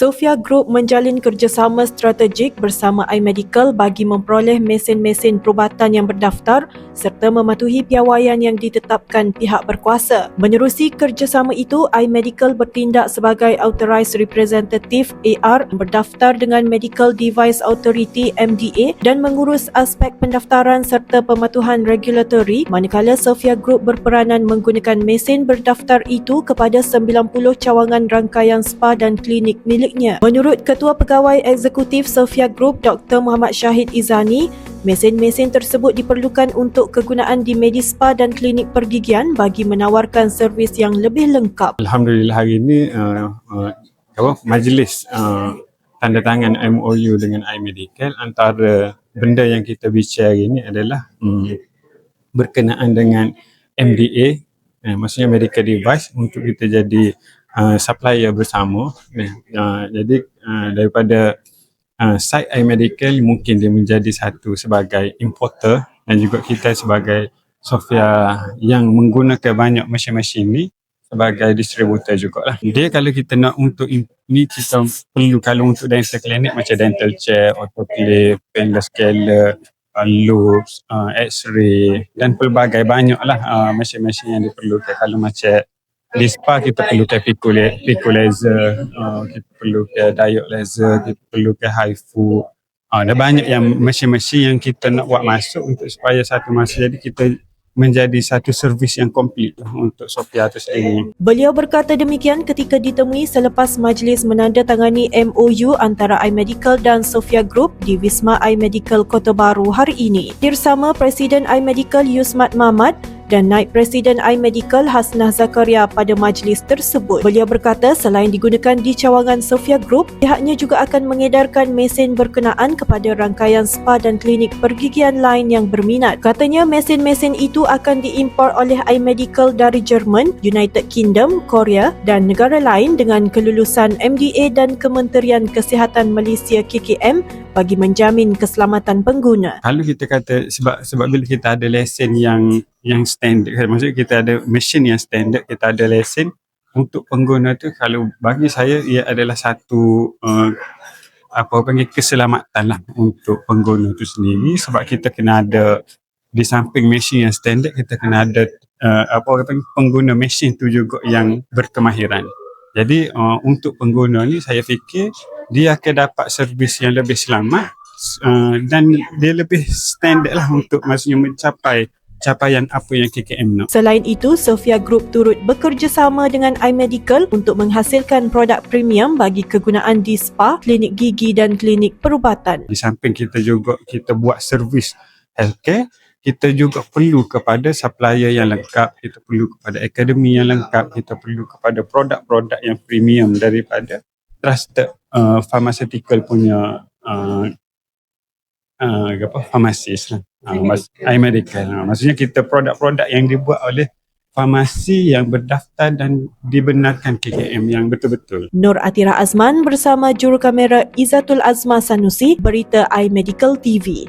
Sophia Group menjalin kerjasama strategik bersama iMedical bagi memperoleh mesin-mesin perubatan yang berdaftar serta mematuhi piawaian yang ditetapkan pihak berkuasa. Menerusi kerjasama itu, iMedical bertindak sebagai Authorised Representative AR berdaftar dengan Medical Device Authority MDA dan mengurus aspek pendaftaran serta pematuhan regulatory, manakala Sophia Group berperanan menggunakan mesin berdaftar itu kepada 90 cawangan rangkaian spa dan klinik miliknya. Menurut Ketua Pegawai Eksekutif Sophia Group Dr. Muhammad Shahid Izani, mesin-mesin tersebut diperlukan untuk kegunaan di medis spa dan klinik pergigian bagi menawarkan servis yang lebih lengkap. Alhamdulillah hari ini majlis tanda tangan MOU dengan iMedical. Antara benda yang kita bicara ini adalah berkenaan dengan MDA, maksudnya medical device, untuk kita jadi supplier bersama. Jadi daripada site iMedical, mungkin dia menjadi satu sebagai importer dan juga kita sebagai Sophia yang menggunakan banyak mesin-mesin ni sebagai distributor jugalah. Dia kalau kita nak untuk ni, kita perlu kalau untuk dental clinic macam dental chair, autoclave, painless scaler, loops, x-ray dan pelbagai banyaklah mesin-mesin yang diperlukan. Kalau macam di spa kita perlukan pico laser, kita perlukan diode laser, kita perlukan HIFU. Ada banyak yang mesin-mesin yang kita nak buat masuk untuk supaya satu masa jadi kita menjadi satu servis yang komplit untuk Sophia itu sendiri. Beliau berkata demikian ketika ditemui selepas majlis menandatangani MOU antara iMedical dan Sophia Group di Wisma iMedical Kota Baru hari ini. Bersama Presiden iMedical Yusmat Mahmad dan Naib Presiden iMedical Hasnah Zakaria pada majlis tersebut. Beliau berkata selain digunakan di cawangan Sophia Group, pihaknya juga akan mengedarkan mesin berkenaan kepada rangkaian spa dan klinik pergigian lain yang berminat. Katanya mesin-mesin itu akan diimport oleh iMedical dari Jerman, United Kingdom, Korea dan negara lain dengan kelulusan MDA dan Kementerian Kesihatan Malaysia KKM bagi menjamin keselamatan pengguna. Kalau kita kata sebab bila kita ada lesen yang standard, maksudnya kita ada mesin yang standard, kita ada lesen untuk pengguna tu, kalau bagi saya ia adalah satu keselamatan lah untuk pengguna tu sendiri, sebab kita kena ada di samping mesin yang standard, kita kena ada pengguna mesin tu juga yang berkemahiran. Jadi untuk pengguna ni saya fikir dia akan dapat servis yang lebih selamat dan dia lebih standard lah untuk maksudnya mencapai capaian apa yang KKM nak. Selain itu, Sophia Group turut bekerjasama dengan iMedical untuk menghasilkan produk premium bagi kegunaan di spa, klinik gigi dan klinik perubatan. Di samping kita buat servis healthcare, kita juga perlu kepada supplier yang lengkap, kita perlu kepada akademi yang lengkap, kita perlu kepada produk-produk yang premium daripada trusted pharmaceutical punya farmasis lah. iMedical. Maksudnya kita produk-produk yang dibuat oleh farmasi yang berdaftar dan dibenarkan KKM yang betul-betul. Nur Atira Azman bersama juru kamera Izzatul Azma Sanusi, berita iMedical TV.